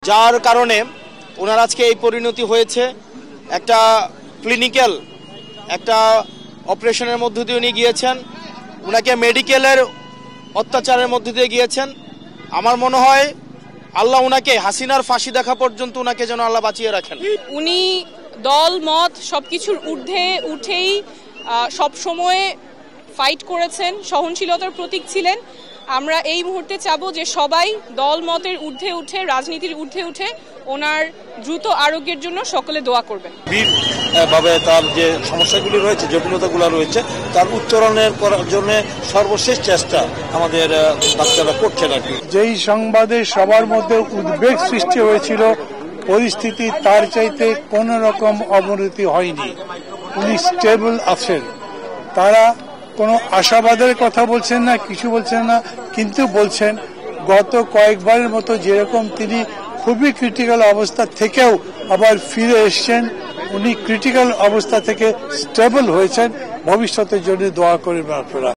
যার কারণে ওনার আজকে এই পরিণতি হয়েছে। একটা ক্লিনিক্যাল একটা অপারেশনের মধ্য দিয়ে উনি গিয়েছেন, ওনাকে মেডিকেলের অত্যাচারের মধ্য দিয়ে গিয়েছেন। আমার মনে হয় আল্লাহ উনাকে হাসিনার ফাঁসি দেখা পর্যন্ত উনাকে যেন আল্লাহ বাঁচিয়ে রাখেন। উনি দল মত সবকিছুর ঊর্ধ্বে উঠেই সব সময় ফাইট করেছেন, সহনশীলতার প্রতীক ছিলেন। আমরা এই মুহূর্তে চাবো যে সবাই দল মতের ঊর্ধ্বে উঠে, রাজনীতির ঊর্ধ্বে উঠে ওনার দ্রুত আরোগ্যের জন্য সকলে দোয়া করবেন। ভাবে তার যে সমস্যাগুলি রয়েছে, জটিলতাগুলো রয়েছে, তার উত্তরণের করার জন্য সর্বশেষ চেষ্টা আমাদের ডাক্তাররা করছেন আর কি। যেই সংবাদে সবার মধ্যে উদ্বেগ সৃষ্টি হয়েছিল, পরিস্থিতি তার চাইতে কোন রকম অবনতি হয়নি। উনি স্টেবল আছেন। তারা কোনো আশাবাদের কথা বলছেন না, কিছু বলছেন না, কিন্তু বলছেন গত কয়েকবারের মতো যেরকম তিনি খুবই ক্রিটিক্যাল অবস্থা থেকেও আবার ফিরে এসছেন, উনি ক্রিটিক্যাল অবস্থা থেকে স্টেবল হয়েছেন। ভবিষ্যতের জন্য দোয়া করবেন আপনারা।